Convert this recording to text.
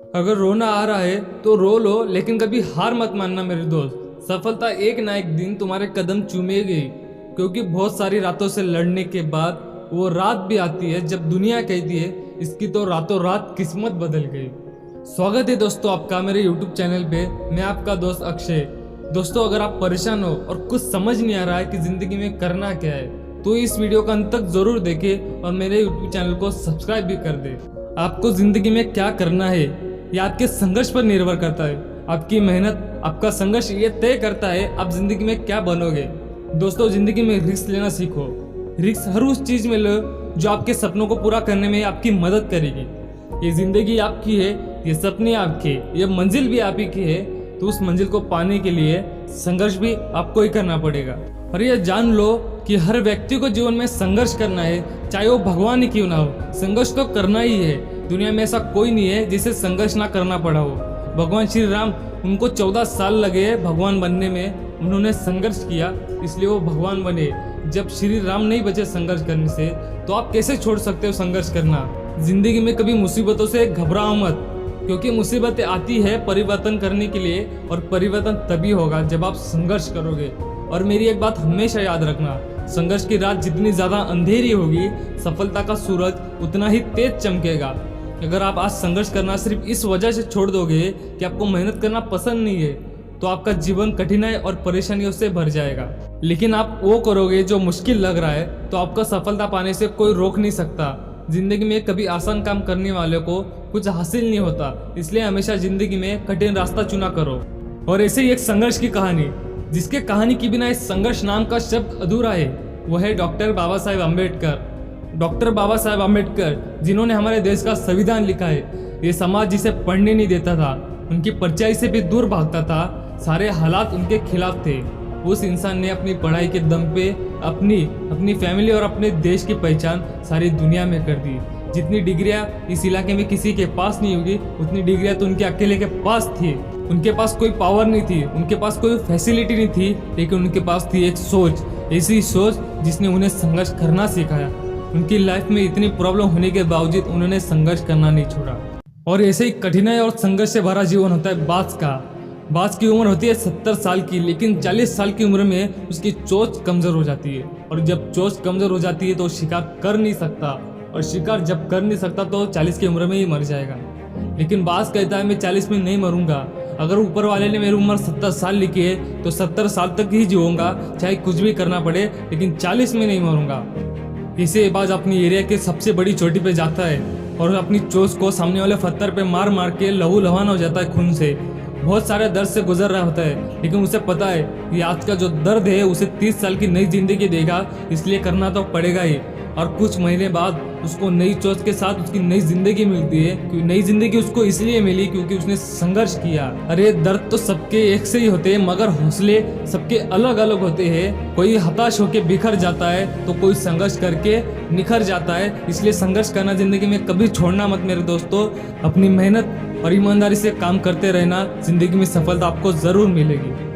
अगर रोना आ रहा है तो रो लो, लेकिन कभी हार मत मानना मेरे दोस्त। सफलता एक ना एक दिन तुम्हारे कदम चूमेगी, क्योंकि बहुत सारी रातों से लड़ने के बाद वो रात भी आती है जब दुनिया कहती है इसकी तो रातों रात किस्मत बदल गई। स्वागत है दोस्तों आपका मेरे YouTube चैनल पे। मैं आपका दोस्त अक्षय। दोस्तों, अगर आप परेशान हो और कुछ समझ नहीं आ रहा है कि जिंदगी में करना क्या है, तो इस वीडियो को अंत तक जरूर देखें और मेरे YouTube चैनल को सब्सक्राइब भी कर दे। आपको जिंदगी में क्या करना है यह आपके संघर्ष पर निर्भर करता है। आपकी मेहनत, आपका संघर्ष ये तय करता है आप जिंदगी में क्या बनोगे। दोस्तों, जिंदगी में रिस्क लेना सीखो। रिस्क हर उस चीज में लो जो आपके सपनों को पूरा करने में आपकी मदद करेगी। ये जिंदगी आपकी है, ये सपने आपके, ये मंजिल भी आप ही की है, तो उस मंजिल को पाने के लिए संघर्ष भी आपको ही करना पड़ेगा। और ये जान लो कि हर व्यक्ति को जीवन में संघर्ष करना है, चाहे वो भगवान ही क्यों ना हो। संघर्ष तो करना ही है। दुनिया में ऐसा कोई नहीं है जिसे संघर्ष ना करना पड़ा हो। भगवान श्री राम, उनको 14 साल लगे भगवान बनने में, उन्होंने संघर्ष किया इसलिए वो भगवान बने। जब श्री राम नहीं बचे संघर्ष करने से, तो आप कैसे छोड़ सकते हो संघर्ष करना। जिंदगी में कभी मुसीबतों से घबराओ मत, क्योंकि मुसीबतें आती है परिवर्तन करने के लिए, और परिवर्तन तभी होगा जब आप संघर्ष करोगे। और मेरी एक बात हमेशा याद रखना, संघर्ष की रात जितनी ज्यादा अंधेरी होगी, सफलता का सूरज उतना ही तेज चमकेगा। अगर आप आज संघर्ष करना सिर्फ इस वजह से छोड़ दोगे कि आपको मेहनत करना पसंद नहीं है, तो आपका जीवन कठिनाई और परेशानियों से भर जाएगा। लेकिन आप वो करोगे जो मुश्किल लग रहा है, तो आपका सफलता पाने से कोई रोक नहीं सकता। जिंदगी में कभी आसान काम करने वाले को कुछ हासिल नहीं होता, इसलिए हमेशा जिंदगी में कठिन रास्ता चुना करो। और ऐसे ही एक संघर्ष की कहानी, जिसके कहानी के बिना इस संघर्ष नाम का शब्द अधूरा है, वो है डॉक्टर बाबा साहेब अम्बेडकर। डॉक्टर बाबा साहेब अम्बेडकर, जिन्होंने हमारे देश का संविधान लिखा है। ये समाज जिसे पढ़ने नहीं देता था, उनकी परछाई से भी दूर भागता था, सारे हालात उनके खिलाफ थे। उस इंसान ने अपनी पढ़ाई के दम पे अपनी फैमिली और अपने देश की पहचान सारी दुनिया में कर दी। जितनी डिग्रियां इस इलाके में किसी के पास नहीं होगी, उतनी डिग्रियां तो उनके अकेले के पास थी। उनके पास कोई पावर नहीं थी, उनके पास कोई फैसिलिटी नहीं थी, लेकिन उनके पास थी एक सोच, ऐसी सोच जिसने उन्हें संघर्ष करना सिखाया। उनकी लाइफ में इतनी प्रॉब्लम होने के बावजूद उन्होंने संघर्ष करना नहीं छोड़ा। और ऐसे ही कठिनाई और संघर्ष से भरा जीवन होता है बाज का। बाज की उम्र होती है 70 साल की, लेकिन 40 साल की उम्र में उसकी चोंच कमजोर हो जाती है। और जब चोंच कमजोर हो जाती है तो शिकार कर नहीं सकता, और शिकार जब कर नहीं सकता तो 40 की उम्र में ही मर जाएगा। लेकिन बाज कहता है मैं 40 में नहीं मरूंगा। अगर ऊपर वाले ने मेरी उम्र 70 साल लिखी है तो 70 साल तक ही जीऊंगा, चाहे कुछ भी करना पड़े, लेकिन 40 में नहीं मरूंगा। इसे बाज अपनी एरिया के सबसे बड़ी चोटी पे जाता है और अपनी चोंच को सामने वाले पत्थर पे मार मार के लहू लहान हो जाता है खून से। बहुत सारे दर्द से गुजर रहा होता है, लेकिन उसे पता है कि आज का जो दर्द है उसे 30 साल की नई जिंदगी देगा, इसलिए करना तो पड़ेगा ही। और कुछ महीने बाद उसको नई चोंच के साथ उसकी नई जिंदगी मिलती है। नई जिंदगी उसको इसलिए मिली क्योंकि उसने संघर्ष किया। अरे दर्द तो सबके एक से ही होते हैं, मगर हौसले सबके अलग अलग होते हैं। कोई हताश होकर बिखर जाता है तो कोई संघर्ष करके निखर जाता है। इसलिए संघर्ष करना जिंदगी में कभी छोड़ना मत मेरे दोस्तों। अपनी मेहनत और ईमानदारी से काम करते रहना, जिंदगी में सफलता आपको जरूर मिलेगी।